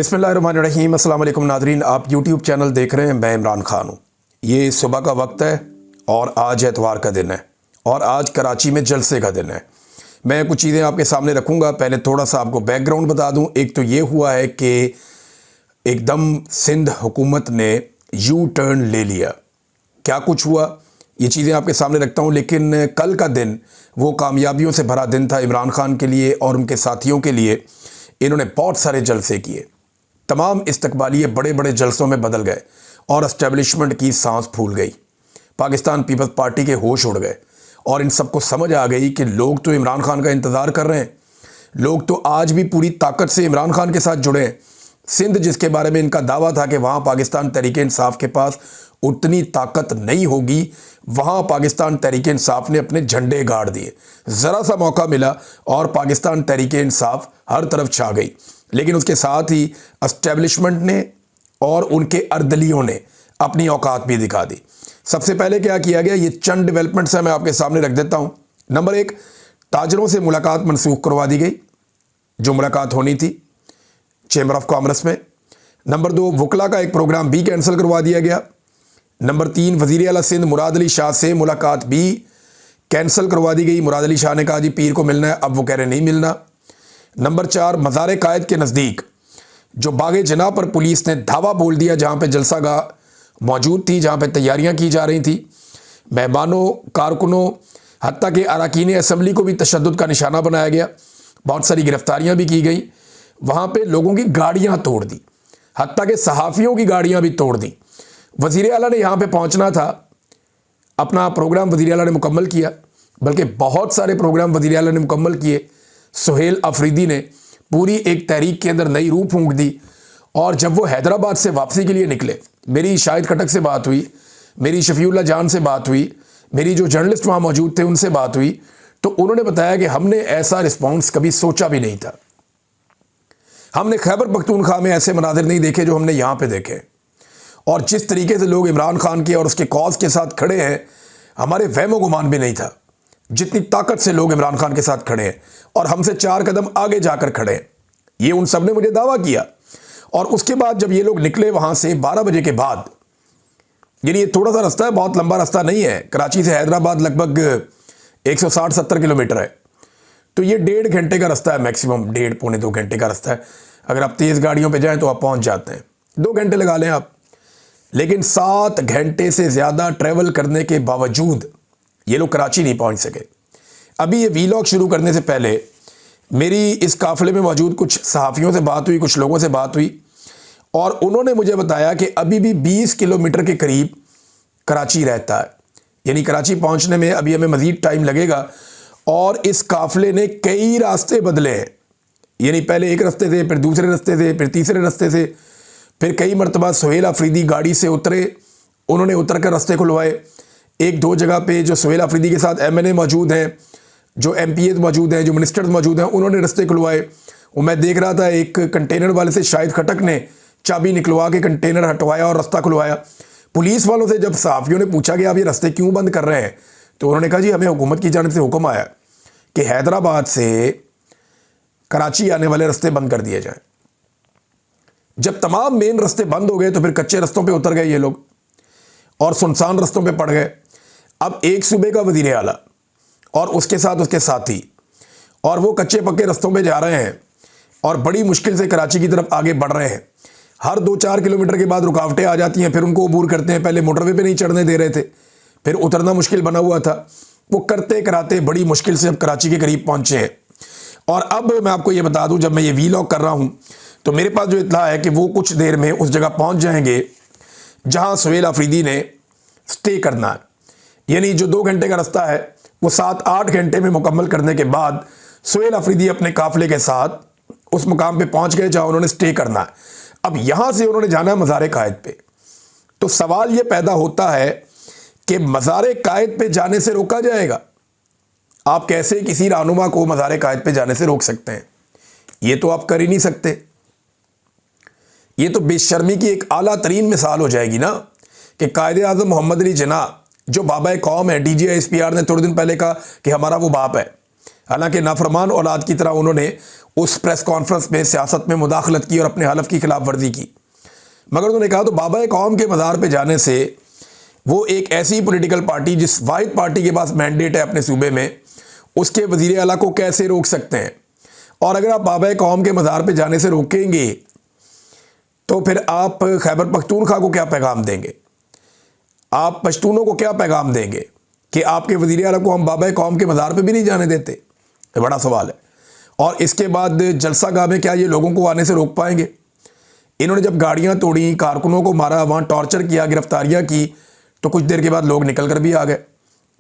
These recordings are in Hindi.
बिस्मिल्लाहिर्रहमानिर्रहीम। अस्सलाम वालेकुम नाज़रीन, आप यूट्यूब चैनल देख रहे हैं। मैं इमरान खान हूँ। ये सुबह का वक्त है और आज एतवार का दिन है और आज कराची में जलसे का दिन है। मैं कुछ चीज़ें आपके सामने रखूँगा। पहले थोड़ा सा आपको बैकग्राउंड बता दूँ। एक तो ये हुआ है कि एकदम सिंध हुकूमत ने यू टर्न ले लिया। क्या कुछ हुआ ये चीज़ें आपके सामने रखता हूँ, लेकिन कल का दिन वो कामयाबियों से भरा दिन था इमरान खान के लिए और उनके साथियों के लिए। इन्होंने बहुत सारे जलसे किए, तमाम इस्तकबालिये बड़े बड़े जलसों में बदल गए और एस्टेब्लिशमेंट की सांस फूल गई। पाकिस्तान पीपल्स पार्टी के होश उड़ गए और इन सबको समझ आ गई कि लोग तो इमरान खान का इंतज़ार कर रहे हैं, लोग तो आज भी पूरी ताकत से इमरान खान के साथ जुड़े हैं। सिंध जिसके बारे में इनका दावा था कि वहाँ पाकिस्तान तहरीक इंसाफ के पास उतनी ताकत नहीं होगी, वहाँ पाकिस्तान तहरीक इंसाफ ने अपने झंडे गाड़ दिए। ज़रा सा मौका मिला और पाकिस्तान तहरीक इंसाफ हर तरफ छा गई। लेकिन उसके साथ ही एस्टेब्लिशमेंट ने और उनके अर्दलियों ने अपनी औकात भी दिखा दी। सबसे पहले क्या किया गया, ये चंद डेवलपमेंट्स हैं, मैं आपके सामने रख देता हूँ। नंबर 1, ताजरों से मुलाकात मनसूख करवा दी गई, जो मुलाकात होनी थी चैम्बर ऑफ कॉमर्स में। नंबर 2, वकला का एक प्रोग्राम भी कैंसिल करवा दिया गया। नंबर 3, वज़ीर आला सिंध मुराद अली शाह से मुलाकात भी कैंसिल करवा दी गई। मुराद अली शाह ने कहा जी पीर को मिलना है, अब वो कह रहे नहीं मिलना। नंबर 4, मज़ार कायद के नज़दीक जो बागे जना पर पुलिस ने धावा बोल दिया, जहाँ पे जलसागाह मौजूद थी, जहाँ पे तैयारियाँ की जा रही थी, मेहमानों, कारकुनों, हत्ता के अरकान असम्बली को भी तशद्दुद का निशाना बनाया गया। बहुत सारी गिरफ्तारियाँ भी की गई। वहाँ पे लोगों की गाड़ियाँ तोड़ दी, हत्ता के सहाफ़ियों की गाड़ियाँ भी तोड़ दी। वज़ीर आला ने यहाँ पे पहुँचना था, अपना प्रोग्राम वज़ीर आला ने मुकम्मल किया, बल्कि बहुत सारे प्रोग्राम वज़ीर आला ने मुकम्मल किए। सुहेल अफरीदी ने पूरी एक तहरीक के अंदर नई रूह फूंक दी। और जब वो हैदराबाद से वापसी के लिए निकले, मेरी शाहिद खटक से बात हुई, मेरी शफीउल्लाह जान से बात हुई, मेरी जो जर्नलिस्ट वहाँ मौजूद थे उनसे बात हुई, तो उन्होंने बताया कि हमने ऐसा रिस्पॉन्स कभी सोचा भी नहीं था। हमने खैबर पख्तूनख्वा में ऐसे मनाजिर नहीं देखे जो हमने यहाँ पे देखे। और जिस तरीके से लोग इमरान खान के और उसके कॉज के साथ खड़े हैं, हमारे वहमो गुमान भी नहीं था जितनी ताकत से लोग इमरान खान के साथ खड़े हैं और हमसे 4 कदम आगे जाकर खड़े हैं। ये उन सब ने मुझे दावा किया। और उसके बाद जब ये लोग निकले वहाँ से 12 बजे के बाद, यानी ये थोड़ा सा रास्ता है, बहुत लंबा रास्ता नहीं है, कराची से हैदराबाद लगभग 160-70 किलोमीटर है, तो ये 1.5 घंटे का रास्ता है, मैक्सिमम 1.5 पौने 2 घंटे का रास्ता है। अगर आप तेज़ गाड़ियों पे जाएं तो आप पहुंच जाते हैं, 2 घंटे लगा लें आप। लेकिन 7 घंटे से ज़्यादा ट्रैवल करने के बावजूद ये लोग कराची नहीं पहुंच सके। अभी ये वीलॉग शुरू करने से पहले मेरी इस काफ़िले में मौजूद कुछ सहाफ़ियों से बात हुई, कुछ लोगों से बात हुई, और उन्होंने मुझे बताया कि अभी भी 20 किलोमीटर के करीब कराची रहता है, यानी कराची पहुंचने में अभी हमें मज़ीद टाइम लगेगा। और इस काफ़िले ने कई रास्ते बदले हैं, यानी पहले एक रास्ते से, फिर दूसरे रास्ते से, फिर तीसरे रास्ते से, फिर कई मरतबा सुहेल अफरीदी गाड़ी से उतरे, उन्होंने उतर कर रास्ते खुलवाए। 1-2 जगह पे जो सुहेल अफरीदी के साथ MNA मौजूद हैं, जो MPAs मौजूद हैं, जो मिनिस्टर्स मौजूद हैं, उन्होंने रास्ते खुलवाए। वो मैं देख रहा था, एक कंटेनर वाले से शाहिद खटक ने चाबी निकलवा के कंटेनर हटवाया और रास्ता खुलवाया। पुलिस वालों से जब सहाफ़ियों ने पूछा कि आप ये रास्ते क्यों बंद कर रहे हैं, तो उन्होंने कहा जी हमें हुकूमत की जानिब से हुक्म आया कि हैदराबाद से कराची आने वाले रास्ते बंद कर दिए जाएँ। जब तमाम मेन रास्ते बंद हो गए तो फिर कच्चे रास्तों पर उतर गए ये लोग और सुनसान रास्तों पर पड़ गए। अब एक सूबे का वज़ीर आला और उसके साथ उसके साथी, और वो कच्चे पक्के रास्तों पे जा रहे हैं और बड़ी मुश्किल से कराची की तरफ आगे बढ़ रहे हैं। हर 2-4 किलोमीटर के बाद रुकावटें आ जाती हैं, फिर उनको अबूर करते हैं। पहले मोटरवे पे नहीं चढ़ने दे रहे थे, फिर उतरना मुश्किल बना हुआ था। वो करते कराते बड़ी मुश्किल से अब कराची के करीब पहुँचे हैं। और अब मैं आपको ये बता दूँ, जब मैं ये वीलॉग कर रहा हूँ तो मेरे पास जो इत्तला है कि वो कुछ देर में उस जगह पहुँच जाएंगे जहाँ सुहेल अफरीदी ने स्टे करना है। यानी जो 2 घंटे का रास्ता है वो 7-8 घंटे में मुकम्मल करने के बाद सुहेल अफरीदी अपने काफ़िले के साथ उस मुकाम पे पहुंच गए जहां उन्होंने स्टे करना है। अब यहां से उन्होंने जाना है मज़ार कायद पे। तो सवाल ये पैदा होता है कि मज़ार कायद पे जाने से रोका जाएगा? आप कैसे किसी रहनुमा को मज़ार कायद पे जाने से रोक सकते हैं? ये तो आप कर ही नहीं सकते। ये तो बेशर्मी की एक आला तरीन मिसाल हो जाएगी ना कि कायदे आज़म मोहम्मद अली जिन्ना, जो बाबा कौम है, DGI SPR ने थोड़े दिन पहले कहा कि हमारा वो बाप है, हालांकि नाफरमान औलाद की तरह उन्होंने उस प्रेस कॉन्फ्रेंस में सियासत में मुदाखलत की और अपने हलफ की खिलाफ वर्जी की। मगर उन्होंने कहा तो बाबा कौम के मज़ार पे जाने से वो एक ऐसी पॉलिटिकल पार्टी जिस वाहिद पार्टी के पास मैंडेट है अपने सूबे में, उसके वज़ीर आला को कैसे रोक सकते हैं। और अगर आप बाबा कौम के मज़ार पे जाने से रोकेंगे तो फिर आप खैबर पख्तूनख्वा को क्या पैगाम देंगे, आप पश्तूनों को क्या पैगाम देंगे कि आपके वज़ीर आला को हम बाबा कौम के मज़ार पे भी नहीं जाने देते। ये बड़ा सवाल है। और इसके बाद जलसा गाह में क्या ये लोगों को आने से रोक पाएंगे? इन्होंने जब गाड़ियां तोड़ी, कारकुनों को मारा, वहाँ टॉर्चर किया, गिरफ्तारियां की, तो कुछ देर के बाद लोग निकल कर भी आ गए।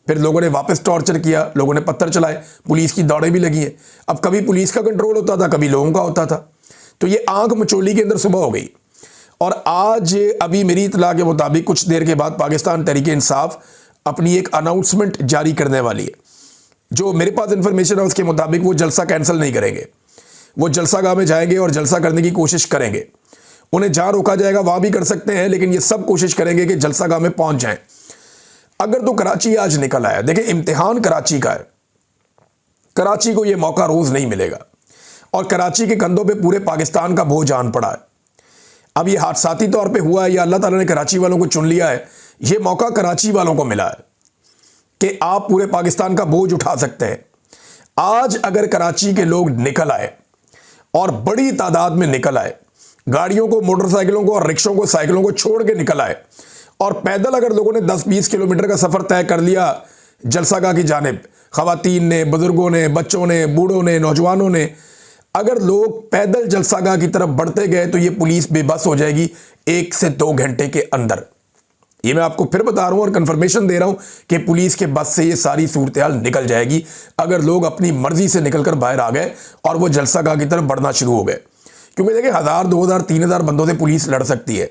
फिर लोगों ने वापस टॉर्चर किया, लोगों ने पत्थर चलाए, पुलिस की दौड़ें भी लगी हैं। अब कभी पुलिस का कंट्रोल होता था, कभी लोगों का होता था। तो ये आंख मचोली के अंदर सुबह हो गई। और आज अभी मेरी इतला के मुताबिक कुछ देर के बाद पाकिस्तान तहरीक इंसाफ अपनी एक अनाउंसमेंट जारी करने वाली है। जो मेरे पास इंफॉर्मेशन है उसके मुताबिक वो जलसा कैंसिल नहीं करेंगे, वो जलसा गाह में जाएंगे और जलसा करने की कोशिश करेंगे। उन्हें जहां रोका जाएगा वहां भी कर सकते हैं, लेकिन ये सब कोशिश करेंगे कि जलसा गाह में पहुंच जाएं। अगर तो कराची आज निकल आया, देखिए इम्तिहान कराची का है, कराची को यह मौका रोज नहीं मिलेगा और कराची के कंधों पे पूरे पाकिस्तान का बोझ आन पड़ा है। अब ये हादसाती तौर पे हुआ है या अल्लाह ताला ने कराची वालों को चुन लिया है, ये मौका कराची वालों को मिला है कि आप पूरे पाकिस्तान का बोझ उठा सकते हैं। आज अगर कराची के लोग निकल आए और बड़ी तादाद में निकल आए, गाड़ियों को, मोटरसाइकिलों को और रिक्शों को, साइकिलों को छोड़ के निकल आए और पैदल अगर लोगों ने 10-20 किलोमीटर का सफर तय कर लिया जलसागाह की जानिब, खवातीन ने, बुजुर्गों ने, बच्चों ने, बूढ़ों ने, नौजवानों ने, अगर लोग पैदल जलसागाह की तरफ बढ़ते गए तो ये पुलिस बेबस हो जाएगी 1 से 2 घंटे के अंदर। ये मैं आपको फिर बता रहा हूं और कंफर्मेशन दे रहा हूं कि पुलिस के बस से ये सारी सूरत हाल निकल जाएगी अगर लोग अपनी मर्जी से निकलकर बाहर आ गए और वो जलसागाह की तरफ बढ़ना शुरू हो गए। क्योंकि देखिए 1000, 2000, 3000 बंदों से पुलिस लड़ सकती है,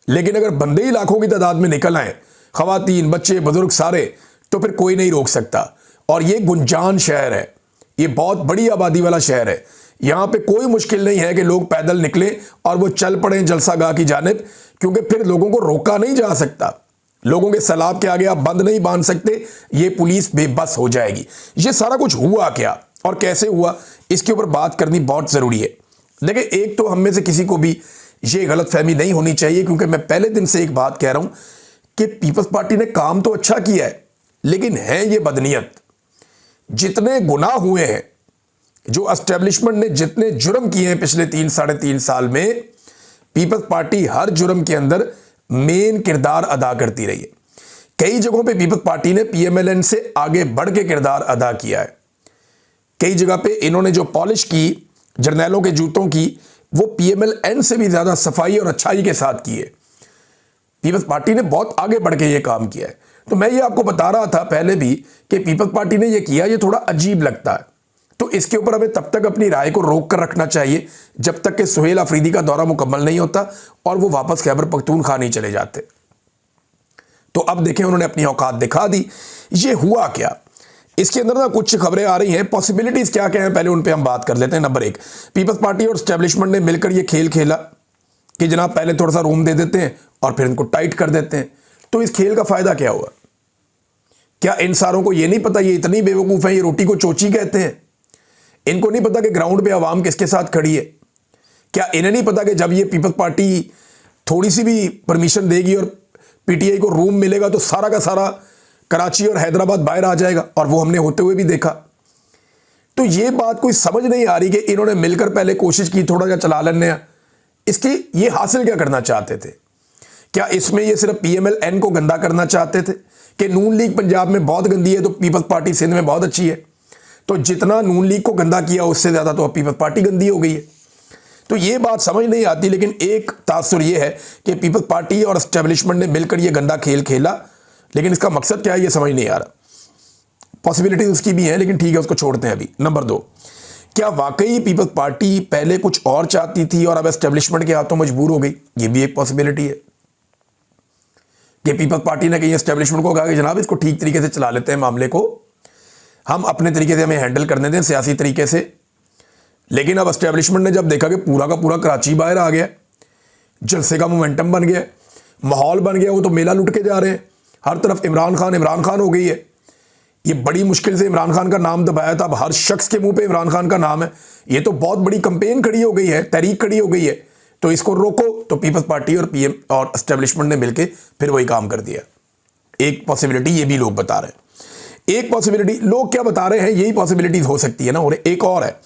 लेकिन अगर बंदे ही लाखों की तादाद में निकल आए, खवातीन, बच्चे, बुजुर्ग सारे, तो फिर कोई नहीं रोक सकता। और ये गुंजान शहर है, ये बहुत बड़ी आबादी वाला शहर है। यहां पे कोई मुश्किल नहीं है कि लोग पैदल निकले और वो चल पड़े जलसागाह की जानिब, क्योंकि फिर लोगों को रोका नहीं जा सकता। लोगों के सैलाब के आगे आप बंद नहीं बांध सकते, ये पुलिस बेबस हो जाएगी। ये सारा कुछ हुआ क्या और कैसे हुआ, इसके ऊपर बात करनी बहुत जरूरी है। देखिए, एक तो हम में से किसी को भी ये गलतफहमी नहीं होनी चाहिए, क्योंकि मैं पहले दिन से एक बात कह रहा हूं कि पीपल्स पार्टी ने काम तो अच्छा किया है, लेकिन है ये बदनीयत। जितने गुनाह हुए हैं, जो एस्टेब्लिशमेंट ने जितने जुर्म किए हैं पिछले 3-3.5 साल में, पीपल्स पार्टी हर जुर्म के अंदर मेन किरदार अदा करती रही है। कई जगहों पे पीपल्स पार्टी ने पीएमएलएन से आगे बढ़ के किरदार अदा किया है। कई जगह पे इन्होंने जो पॉलिश की जर्नैलों के जूतों की, वो पीएमएलएन से भी ज्यादा सफाई और अच्छाई के साथ की है। पीपल्स पार्टी ने बहुत आगे बढ़ के ये काम किया है। तो मैं ये आपको बता रहा था पहले भी कि पीपल्स पार्टी ने ये किया, ये थोड़ा अजीब लगता है। तो इसके ऊपर हमें तब तक अपनी राय को रोक कर रखना चाहिए जब तक कि सुहेल अफरीदी का दौरा मुकम्मल नहीं होता और वो वापस खैबर पख्तूनख्वा नहीं चले जाते। तो अब देखें, उन्होंने अपनी औकात दिखा दी। ये हुआ क्या, इसके अंदर ना कुछ खबरें आ रही हैं, पॉसिबिलिटीज क्या क्या हैं, पहले उन पे हम बात कर लेते हैं। नंबर 1, पीपल्स पार्टी और एस्टेब्लिशमेंट ने मिलकर ये खेल खेला कि जनाब पहले थोड़ा सा रूम दे देते हैं और फिर इनको टाइट कर देते हैं। तो इस खेल का फायदा क्या हुआ? क्या इन सारों को ये नहीं पता, ये इतनी बेवकूफ है, ये रोटी को चोची कहते हैं? इनको नहीं पता कि ग्राउंड पे आवाम किसके साथ खड़ी है? क्या इन्हें नहीं पता कि जब ये पीपल्स पार्टी थोड़ी सी भी परमिशन देगी और पीटीआई को रूम मिलेगा तो सारा का सारा कराची और हैदराबाद बाहर आ जाएगा? और वो हमने होते हुए भी देखा। तो ये बात कोई समझ नहीं आ रही कि इन्होंने मिलकर पहले कोशिश की थोड़ा सा चला लेने, इसकी ये हासिल क्या करना चाहते थे? क्या इसमें ये सिर्फ पीएमएलएन को गंदा करना चाहते थे कि नून लीग पंजाब में बहुत गंदी है तो पीपल्स पार्टी सिंध में बहुत अच्छी है? तो जितना नून लीग को गंदा किया उससे ज्यादा तो अब पीपल्स पार्टी गंदी हो गई है। तो ये बात समझ नहीं आती, लेकिन एक तासुर ये है कि पीपल्स पार्टी और एस्टेब्लिशमेंट ने मिलकर ये गंदा खेल खेला, लेकिन इसका मकसद क्या है ये समझ नहीं आ रहा। पॉसिबिलिटी उसकी भी है, लेकिन ठीक है, उसको छोड़ते हैं अभी। नंबर 2, क्या वाकई पीपल्स पार्टी पहले कुछ और चाहती थी और अब एस्टेब्लिशमेंट के हाथों मजबूर हो गई? ये भी एक पॉसिबिलिटी है कि पीपल्स पार्टी ने कहीं एस्टेब्लिशमेंट को कहा कि जनाब इसको ठीक तरीके से चला लेते हैं, मामले को हम अपने तरीके से हमें हैंडल करने दें, सियासी तरीके से। लेकिन अब एस्टेब्लिशमेंट ने जब देखा कि पूरा का पूरा कराची बाहर आ गया, जलसे का मोमेंटम बन गया, माहौल बन गया, वो तो मेला लुट के जा रहे हैं, हर तरफ इमरान खान हो गई है, ये बड़ी मुश्किल से इमरान खान का नाम दबाया था, अब हर शख्स के मुंह पे इमरान खान का नाम है। ये तो बहुत बड़ी कंपेन खड़ी हो गई है, तहरीक खड़ी हो गई है। तो इसको रोको। तो पीपल्स पार्टी और पीएम और एस्टेब्लिशमेंट ने मिलकर फिर वही काम कर दिया। एक पॉसिबिलिटी ये भी लोग बता रहे हैं, एक पॉसिबिलिटी लोग क्या बता रहे हैं, यही पॉसिबिलिटीज हो सकती है ना। और एक और है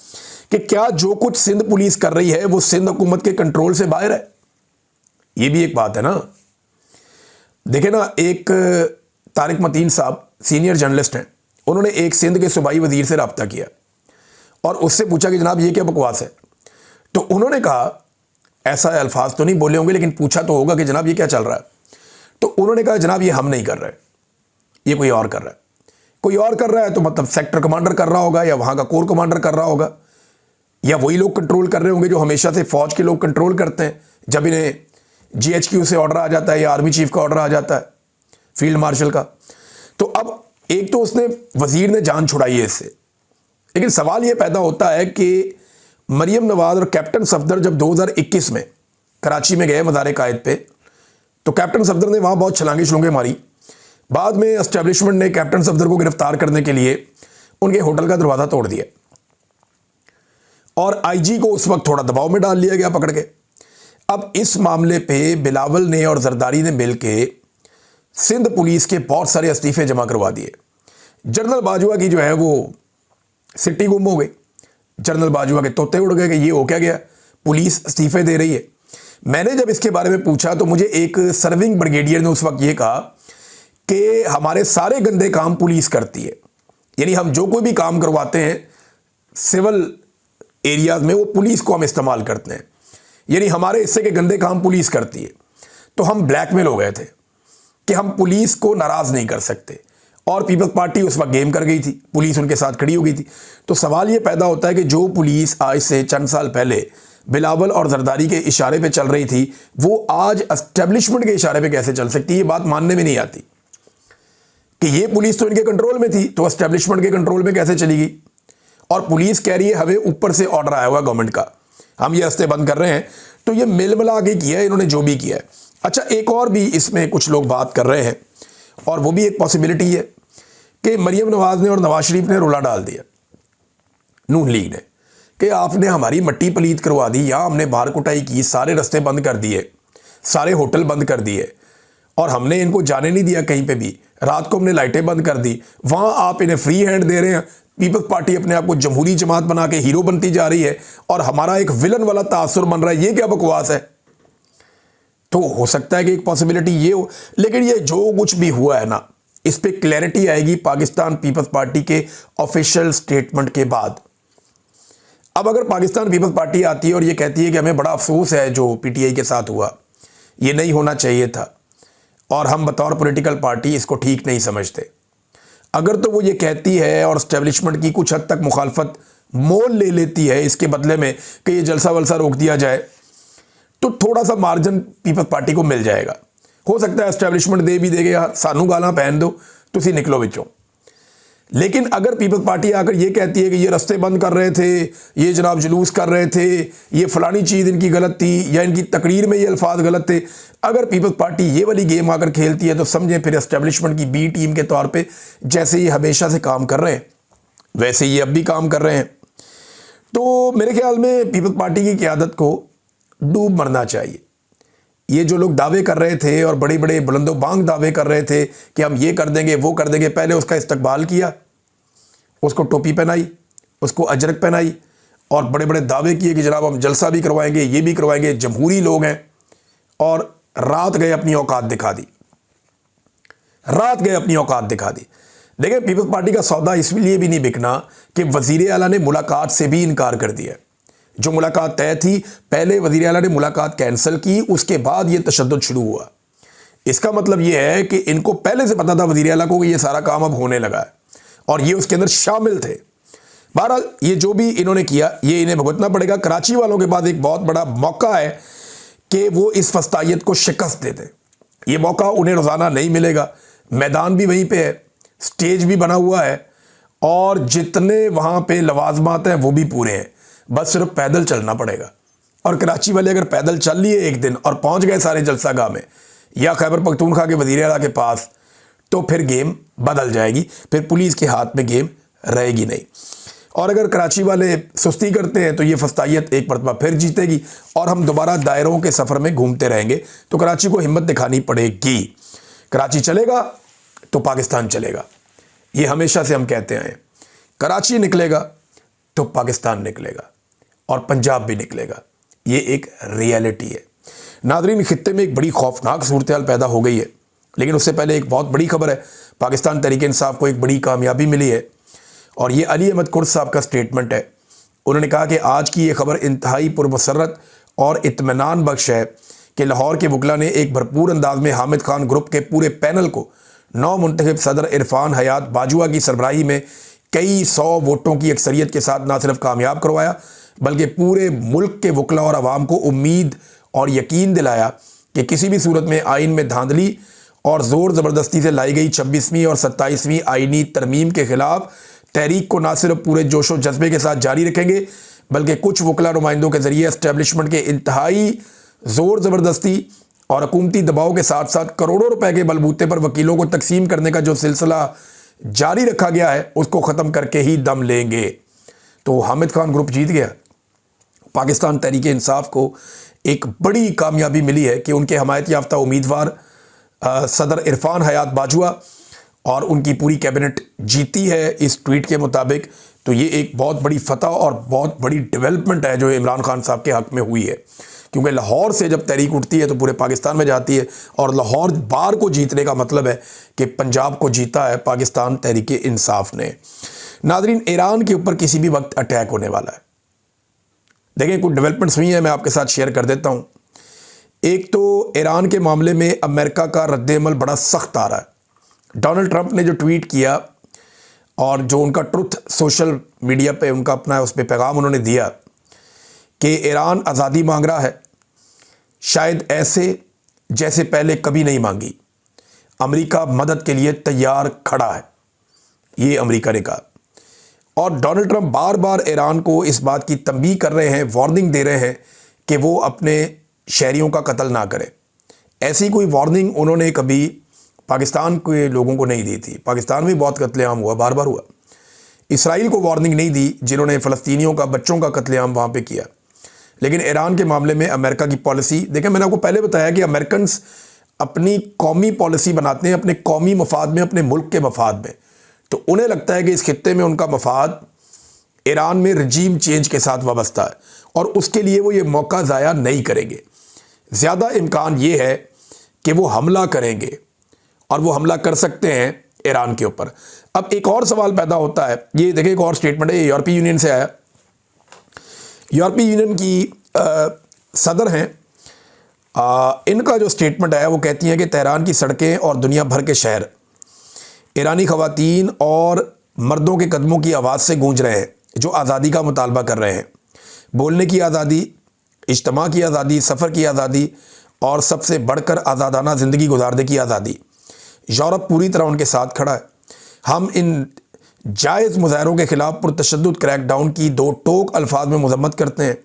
कि क्या जो कुछ सिंध पुलिस कर रही है वो सिंध हुकूमत के कंट्रोल से बाहर है। ये भी एक बात है ना। देखे ना, एक तारिक मतीन साहब सीनियर जर्नलिस्ट हैं, उन्होंने एक सिंध के सूबाई वजीर से रब्ता किया और उससे पूछा कि जनाब ये क्या बकवास है। तो उन्होंने कहा, ऐसा अल्फाज तो नहीं बोले होंगे लेकिन पूछा तो होगा कि जनाब ये क्या चल रहा है। तो उन्होंने कहा जनाब ये हम नहीं कर रहे, ये कोई और कर रहा है। कोई और कर रहा है तो मतलब सेक्टर कमांडर कर रहा होगा या वहां का कोर कमांडर कर रहा होगा, या वही लोग कंट्रोल कर रहे होंगे जो हमेशा से फौज के लोग कंट्रोल करते हैं। जब इन्हें जीएचक्यू से ऑर्डर आ जाता है या आर्मी चीफ का ऑर्डर आ जाता है, फील्ड मार्शल का, तो अब एक तो उसने वजीर ने जान छुड़ाई है इससे। लेकिन सवाल यह पैदा होता है कि मरियम नवाज और कैप्टन सफदर जब 2021 में कराची में गए मज़ार कायद पे, तो कैप्टन सफदर ने वहां बहुत छलांगे छलूंगे मारी। बाद में एस्टेब्लिशमेंट ने कैप्टन सफदर को गिरफ्तार करने के लिए उनके होटल का दरवाजा तोड़ दिया और आईजी को उस वक्त थोड़ा दबाव में डाल लिया गया पकड़ के। अब इस मामले पे बिलावल ने और जरदारी ने मिलके सिंध पुलिस के बहुत सारे इस्तीफे जमा करवा दिए। जनरल बाजवा की जो है वो सिट्टी गुम हो गई। जनरल बाजवा के तोते उड़ गए कि ये हो क्या गया, पुलिस इस्तीफे दे रही है। मैंने जब इसके बारे में पूछा तो मुझे एक सर्विंग ब्रिगेडियर ने उस वक्त ये कहा कि हमारे सारे गंदे काम पुलिस करती है, यानी हम जो कोई भी काम करवाते हैं सिविल एरियाज में वो पुलिस को हम इस्तेमाल करते हैं, यानी हमारे हिस्से के गंदे काम पुलिस करती है। तो हम ब्लैकमेल हो गए थे कि हम पुलिस को नाराज नहीं कर सकते, और पीपल्स पार्टी उस वक्त गेम कर गई थी, पुलिस उनके साथ खड़ी हो गई थी। तो सवाल ये पैदा होता है कि जो पुलिस आज से चंद साल पहले बिलावल और जरदारी के इशारे पे चल रही थी, वो आज एस्टेब्लिशमेंट के इशारे पे कैसे चल सकती है। ये बात मानने में नहीं आती कि ये पुलिस तो इनके कंट्रोल में थी, तो एस्टेब्लिशमेंट के कंट्रोल में कैसे चलेगी। और पुलिस कह रही है हमें ऊपर से ऑर्डर आया हुआ गवर्नमेंट का, हम ये रास्ते बंद कर रहे हैं। तो ये मिल मिला के किया है इन्होंने जो भी किया है। अच्छा, एक और भी इसमें कुछ लोग बात कर रहे हैं, और वो भी एक पॉसिबिलिटी है कि मरियम नवाज ने और नवाज शरीफ ने रोला डाल दिया नून लीग ने कि आपने हमारी मट्टी पलीत करवा दी, यहाँ हमने बाहर कुटाई की, सारे रास्ते बंद कर दिए, सारे होटल बंद कर दिए, और हमने इनको जाने नहीं दिया कहीं पे भी। रात को हमने लाइटें बंद कर दी, वहाँ आप इन्हें फ्री हैंड दे रहे हैं। पीपल्स पार्टी अपने आप को जमहूरी जमात बना के हीरो बनती जा रही है और हमारा एक विलन वाला तासुर बन रहा है। ये क्या बकवास है। तो हो सकता है कि एक पॉसिबिलिटी ये हो, लेकिन ये जो कुछ भी हुआ है ना, इस पे क्लैरिटी आएगी पाकिस्तान पीपल्स पार्टी के ऑफिशियल स्टेटमेंट के बाद। अब अगर पाकिस्तान पीपल्स पार्टी आती है और ये कहती है कि हमें बड़ा अफसोस है जो पीटीआई के साथ हुआ, ये नहीं होना चाहिए था, और हम बतौर पॉलिटिकल पार्टी इसको ठीक नहीं समझते, अगर तो वो ये कहती है और एस्टेब्लिशमेंट की कुछ हद तक मुखालफत मोल ले लेती है इसके बदले में कि ये जलसा वलसा रोक दिया जाए, तो थोड़ा सा मार्जिन पीपल्स पार्टी को मिल जाएगा। हो सकता है एस्टेब्लिशमेंट दे भी देगा, सानू गालां पहन दो, तुसी निकलो विचों। लेकिन अगर पीपल्स पार्टी आकर ये कहती है कि ये रास्ते बंद कर रहे थे, ये जनाब जुलूस कर रहे थे, ये फलानी चीज़ इनकी गलत थी, या इनकी तकरीर में ये अल्फाज गलत थे, अगर पीपल्स पार्टी ये वाली गेम आकर खेलती है तो समझें फिर एस्टेब्लिशमेंट की बी टीम के तौर पे जैसे ये हमेशा से काम कर रहे हैं वैसे ये अब भी काम कर रहे हैं। तो मेरे ख्याल में पीपल्स पार्टी की क़यादत को डूब मरना चाहिए। ये जो लोग दावे कर रहे थे और बड़े बड़े बुलंदो बांग दावे कर रहे थे कि हम ये कर देंगे वो कर देंगे, पहले उसका इस्तकबाल किया, उसको टोपी पहनाई, उसको अजरक पहनाई, और बड़े बड़े दावे किए कि जनाब हम जलसा भी करवाएंगे, ये भी करवाएंगे, जमहूरी लोग हैं, और रात गए अपनी औकात दिखा दी, रात गए अपनी औकात दिखा दी। देखिए, पीपल्स पार्टी का सौदा इसलिए भी नहीं बिकना कि वजीर आला ने मुलाकात से भी इनकार कर दिया। जो मुलाकात तय थी, पहले वजीर आला ने मुलाकात कैंसिल की, उसके बाद ये तशद्दुद शुरू हुआ। इसका मतलब ये है कि इनको पहले से पता था वजीर आला को कि ये सारा काम अब होने लगा है, और ये उसके अंदर शामिल थे। बहरहाल ये जो भी इन्होंने किया ये इन्हें भुगतना पड़ेगा। कराची वालों के पास एक बहुत बड़ा मौका है कि वो इस फस्तायत को शिकस्त दे दें। ये मौका उन्हें रोज़ाना नहीं मिलेगा। मैदान भी वहीं पे है, स्टेज भी बना हुआ है, और जितने वहाँ पे लवाजमात हैं वो भी पूरे हैं, बस सिर्फ पैदल चलना पड़ेगा। और कराची वाले अगर पैदल चल लिए एक दिन और पहुँच गए सारे जलसागाह में या खैबर पख्तूनख्वा के वज़ीर आला के पास, तो फिर गेम बदल जाएगी, फिर पुलिस के हाथ में गेम रहेगी नहीं। और अगर कराची वाले सुस्ती करते हैं तो ये फस्तायत एक मरतबा फिर जीतेगी और हम दोबारा दायरों के सफ़र में घूमते रहेंगे। तो कराची को हिम्मत दिखानी पड़ेगी। कराची चलेगा तो पाकिस्तान चलेगा, ये हमेशा से हम कहते आए हैं। कराची निकलेगा तो पाकिस्तान निकलेगा और पंजाब भी निकलेगा, ये एक रियलिटी है। नादरीन, खित्ते में एक बड़ी खौफनाक सूरत हाल पैदा हो गई है, लेकिन उससे पहले एक बहुत बड़ी खबर है। पाकिस्तान तहरीक-ए-इंसाफ को एक बड़ी कामयाबी मिली है और ये अली अहमद कुर्द साहब का स्टेटमेंट है। उन्होंने कहा कि आज की ये खबर इंतहाई पुरमसरत और इत्मीनान बख्श है कि लाहौर के वकला ने एक भरपूर अंदाज में हामिद खान ग्रुप के पूरे पैनल को नौ मुंतखब सदर इरफान हयात बाजुआ की सरबराही में कई 100 वोटों की अक्सरियत के साथ न सिर्फ कामयाब करवाया, बल्कि पूरे मुल्क के वकला और आवाम को उम्मीद और यकीन दिलाया कि किसी भी सूरत में आइन में धांधली और ज़ोर ज़बरदस्ती से लाई गई 26वीं और 27वीं आइनी तरमीम के ख़िलाफ़ तहरीक को न सिर्फ पूरे जोश व जज्बे के साथ जारी रखेंगे, बल्कि कुछ वकला नुमाइंदों के ज़रिए एस्टेब्लिशमेंट के इंतहाई ज़ोर ज़बरदस्ती और हुकूमती दबाव के साथ साथ करोड़ों रुपए के बलबूते पर वकीलों को तकसीम करने का जो सिलसिला जारी रखा गया है उसको ख़त्म करके ही दम लेंगे। तो हामिद खान ग्रुप जीत गया। पाकिस्तान तहरीक-ए-इंसाफ को एक बड़ी कामयाबी मिली है कि उनके हमायत याफ्ता उम्मीदवार सदर इरफान हयात बाजुआ और उनकी पूरी कैबिनेट जीती है इस ट्वीट के मुताबिक। तो ये एक बहुत बड़ी फतह और बहुत बड़ी डेवलपमेंट है जो इमरान खान साहब के हक़ में हुई है, क्योंकि लाहौर से जब तहरीक उठती है तो पूरे पाकिस्तान में जाती है और लाहौर बार को जीतने का मतलब है कि पंजाब को जीता है पाकिस्तान तहरीक-ए-इंसाफ ने। नादरीन, ईरान के ऊपर किसी भी वक्त अटैक होने वाला है। देखें, कुछ डेवलपमेंट्स हुई हैं, मैं आपके साथ शेयर कर देता हूँ। एक तो ईरान के मामले में अमेरिका का रद्द-ए-अमल बड़ा सख्त आ रहा है। डोनाल्ड ट्रंप ने जो ट्वीट किया और जो उनका ट्रुथ सोशल मीडिया पे उनका अपना उस पर पैगाम उन्होंने दिया कि ईरान आज़ादी मांग रहा है, शायद ऐसे जैसे पहले कभी नहीं मांगी। अमेरिका मदद के लिए तैयार खड़ा है, ये अमेरिका ने कहा। और डोनाल्ड ट्रंप बार बार ईरान को इस बात की तंबीह कर रहे हैं, वार्निंग दे रहे हैं कि वो अपने शहरियों का कत्ल ना करे। ऐसी कोई वार्निंग उन्होंने कभी पाकिस्तान के लोगों को नहीं दी थी। पाकिस्तान में बहुत कत्लेआम हुआ, बार बार हुआ। इसराइल को वार्निंग नहीं दी जिन्होंने फ़लस्तीनियों का, बच्चों का कत्लेआम वहाँ पे किया। लेकिन ईरान के मामले में अमेरिका की पॉलिसी देखें, मैंने आपको पहले बताया कि अमेरिकन अपनी कौमी पॉलिसी बनाते हैं अपने कौमी मफाद में, अपने मुल्क के मफाद में। तो उन्हें लगता है कि इस खित्ते में उनका मफाद ईरान में रजीम चेंज के साथ वाबस्ता है और उसके लिए वो ये मौका ज़ाया नहीं करेंगे। ज़्यादा इम्कान ये है कि वो हमला करेंगे और वो हमला कर सकते हैं ईरान के ऊपर। अब एक और सवाल पैदा होता है, ये देखिए एक और स्टेटमेंट है, ये यूरोपीय यूनियन से आया। यूरोपीय यूनियन की सदर हैं, इनका जो स्टेटमेंट आया वो कहती हैं कि तेहरान की सड़कें और दुनिया भर के शहर ईरानी ख़वातीन और मर्दों के कदमों की आवाज़ से गूंज रहे हैं जो आज़ादी का मुतालबा कर रहे हैं। बोलने की आज़ादी, इज्तिमा की आज़ादी, सफ़र की आज़ादी और सबसे बढ़कर आज़ादाना ज़िंदगी गुजारने की आज़ादी। यूरोप पूरी तरह उनके साथ खड़ा है। हम इन जायज़ मुज़ाहरों के ख़िलाफ़ पुरतशद्दुद क्रैकडाउन की दो टोक अल्फाज में मज़म्मत करते हैं।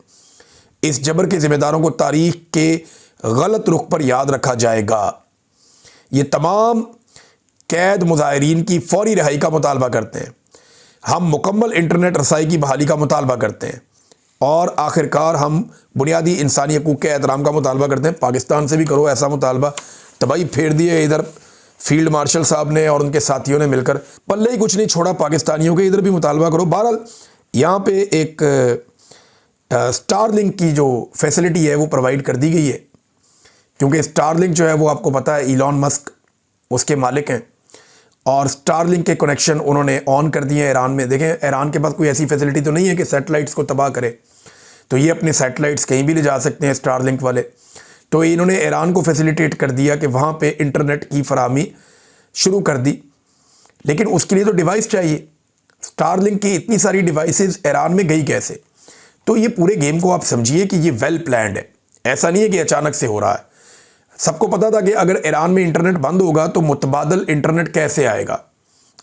इस जबर के ज़िम्मेदारों को तारीख़ के गलत रुख पर याद रखा जाएगा। ये तमाम कैद मुज़ाहिरीन की फ़ौरी रिहाई का मुतालबा करते हैं। हम मुकम्मल इंटरनेट रसाई की बहाली का मुतालबा करते हैं और आखिरकार हम बुनियादी इंसानी हकूक़ के एहतराम का मुतालबा करते हैं। पाकिस्तान से भी करो ऐसा मुतालबा। तबाही फेर दिए इधर फील्ड मार्शल साहब ने और उनके साथियों ने मिलकर, पल्ले ही कुछ नहीं छोड़ा पाकिस्तानियों के, इधर भी मुतालबा करो। बहरहाल यहाँ पे एक स्टारलिंक की जो फैसिलिटी है वो प्रोवाइड कर दी गई है, क्योंकि स्टारलिंक जो है वो आपको पता है इलॉन मस्क उसके मालिक हैं और स्टारलिंक के कनेक्शन उन्होंने ऑन कर दिए हैं ईरान में। देखें, ईरान के पास कोई ऐसी फैसिलिटी तो नहीं है कि सैटेलाइट्स को तबाह करे, तो ये अपने सैटेलाइट्स कहीं भी ले जा सकते हैं स्टारलिंक वाले। तो इन्होंने ईरान को फैसिलिटेट कर दिया कि वहाँ पे इंटरनेट की फराहमी शुरू कर दी, लेकिन उसके लिए तो डिवाइस चाहिए। स्टारलिंक की इतनी सारी डिवाइसेस ईरान में गई कैसे? तो ये पूरे गेम को आप समझिए कि ये वेल प्लान्ड है, ऐसा नहीं है कि अचानक से हो रहा है। सबको पता था कि अगर ईरान में इंटरनेट बंद होगा तो मुतबादल इंटरनेट कैसे आएगा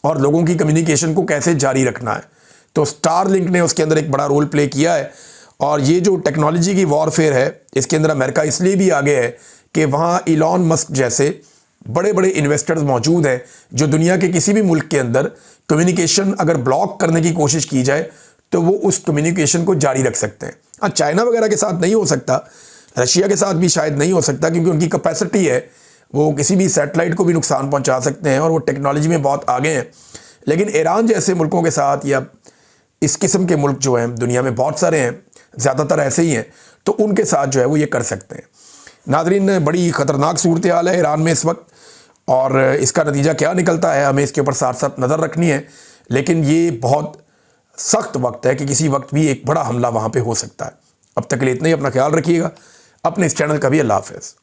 और लोगों की कम्युनिकेशन को कैसे जारी रखना है। तो स्टारलिंक ने उसके अंदर एक बड़ा रोल प्ले किया है और ये जो टेक्नोलॉजी की वॉरफेयर है इसके अंदर अमेरिका इसलिए भी आगे है कि वहाँ इलॉन मस्क जैसे बड़े बड़े इन्वेस्टर्स मौजूद हैं जो दुनिया के किसी भी मुल्क के अंदर कम्युनिकेशन अगर ब्लॉक करने की कोशिश की जाए तो वो उस कम्युनिकेशन को जारी रख सकते हैं। हाँ, चाइना वगैरह के साथ नहीं हो सकता, रशिया के साथ भी शायद नहीं हो सकता, क्योंकि उनकी कैपेसिटी है, वो किसी भी सैटेलाइट को भी नुकसान पहुंचा सकते हैं और वो टेक्नोलॉजी में बहुत आगे हैं। लेकिन ईरान जैसे मुल्कों के साथ या इस किस्म के मुल्क जो हैं दुनिया में बहुत सारे हैं, ज़्यादातर ऐसे ही हैं, तो उनके साथ जो है वो ये कर सकते हैं। नाज़रीन, बड़ी ख़तरनाक सूरत हाल है ईरान में इस वक्त, और इसका नतीजा क्या निकलता है हमें इसके ऊपर साथ साथ नज़र रखनी है। लेकिन ये बहुत सख्त वक्त है कि किसी वक्त भी एक बड़ा हमला वहाँ पे हो सकता है। अब तक के लिए इतना ही। अपना ख्याल रखिएगा, अपने इस चैनल का भी। अल्लाह हाफ़िज़।